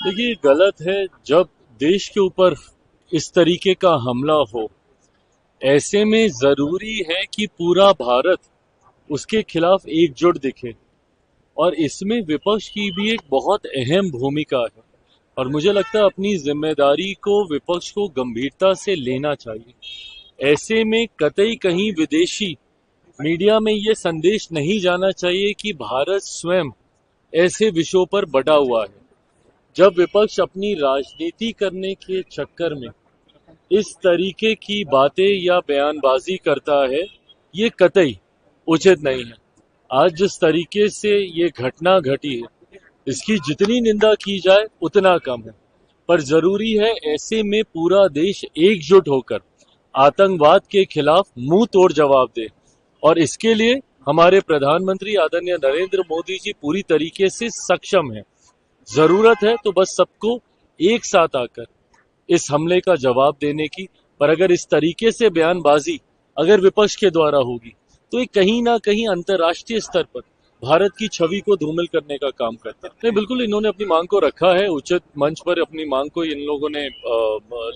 देखिए, गलत है जब देश के ऊपर इस तरीके का हमला हो। ऐसे में जरूरी है कि पूरा भारत उसके खिलाफ एकजुट दिखे, और इसमें विपक्ष की भी एक बहुत अहम भूमिका है। और मुझे लगता है अपनी जिम्मेदारी को विपक्ष को गंभीरता से लेना चाहिए। ऐसे में कतई कहीं विदेशी मीडिया में ये संदेश नहीं जाना चाहिए कि भारत स्वयं ऐसे विषयों पर बटा हुआ है। जब विपक्ष अपनी राजनीति करने के चक्कर में इस तरीके की बातें या बयानबाजी करता है, ये कतई उचित नहीं है। आज जिस तरीके से ये घटना घटी है, इसकी जितनी निंदा की जाए उतना कम है। पर जरूरी है ऐसे में पूरा देश एकजुट होकर आतंकवाद के खिलाफ मुंह तोड़ जवाब दे। और इसके लिए हमारे प्रधानमंत्री आदरणीय नरेंद्र मोदी जी पूरी तरीके से सक्षम है। जरूरत है तो बस सबको एक साथ आकर इस हमले का जवाब देने की। पर अगर इस तरीके से बयानबाजी अगर विपक्ष के द्वारा होगी, तो ये कहीं ना कहीं अंतर्राष्ट्रीय स्तर पर भारत की छवि को धूमिल करने का काम करता है। नहीं, बिल्कुल इन्होंने अपनी मांग को रखा है उचित मंच पर। अपनी मांग को इन लोगों ने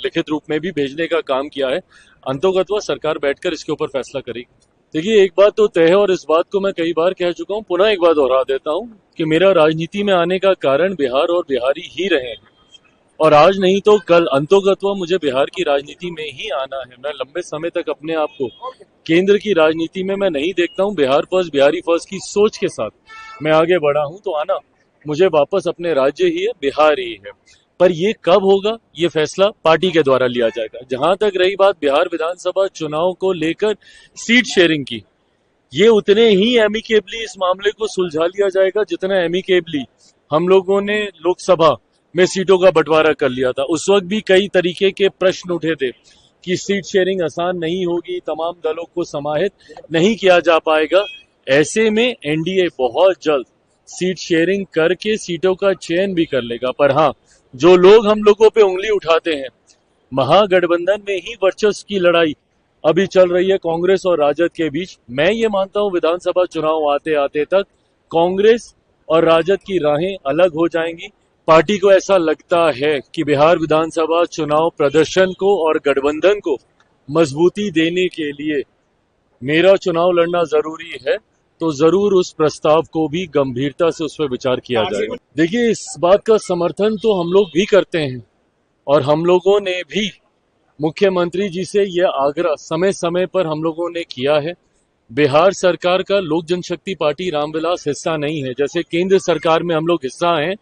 लिखित रूप में भी भेजने का काम किया है। अंतोगत्वा सरकार बैठकर इसके ऊपर फैसला करेगी। देखिए, एक बात तो तय है, और इस बात को मैं कई बार कह चुका हूं, पुनः एक बार दोहरा देता हूं कि मेरा राजनीति में आने का कारण बिहार और बिहारी ही रहे हैं। और आज नहीं तो कल अंतोगत्वा मुझे बिहार की राजनीति में ही आना है। मैं लंबे समय तक अपने आप को केंद्र की राजनीति में मैं नहीं देखता हूं। बिहार फर्स्ट, बिहारी फर्स्ट की सोच के साथ मैं आगे बढ़ा हूं, तो आना मुझे वापस अपने राज्य ही है, बिहार ही है। पर ये कब होगा, ये फैसला पार्टी के द्वारा लिया जाएगा। जहां तक रही बात बिहार विधानसभा चुनाव को लेकर सीट शेयरिंग की, ये उतने ही एमिकेबली इस मामले को सुलझा लिया जाएगा जितना एमिकेबली हम लोगों ने लोकसभा में सीटों का बंटवारा कर लिया था। उस वक्त भी कई तरीके के प्रश्न उठे थे कि सीट शेयरिंग आसान नहीं होगी, तमाम दलों को समाहित नहीं किया जा पाएगा। ऐसे में एनडीए बहुत जल्द सीट शेयरिंग करके सीटों का चयन भी कर लेगा। पर हाँ, जो लोग हम लोगों पे उंगली उठाते हैं, महागठबंधन में ही वर्चस्व की लड़ाई अभी चल रही है कांग्रेस और राजद के बीच। मैं ये मानता हूं विधानसभा चुनाव आते आते तक कांग्रेस और राजद की राहें अलग हो जाएंगी। पार्टी को ऐसा लगता है कि बिहार विधानसभा चुनाव प्रदर्शन को और गठबंधन को मजबूती देने के लिए मेरा चुनाव लड़ना जरूरी है, तो जरूर उस प्रस्ताव को भी गंभीरता से उस पर विचार किया जाएगा। देखिए, इस बात का समर्थन तो हम लोग भी करते हैं, और हम लोगों ने भी मुख्यमंत्री जी से यह आग्रह समय समय पर हम लोगों ने किया है। बिहार सरकार का लोक जनशक्ति पार्टी रामविलास हिस्सा नहीं है। जैसे केंद्र सरकार में हम लोग हिस्सा हैं,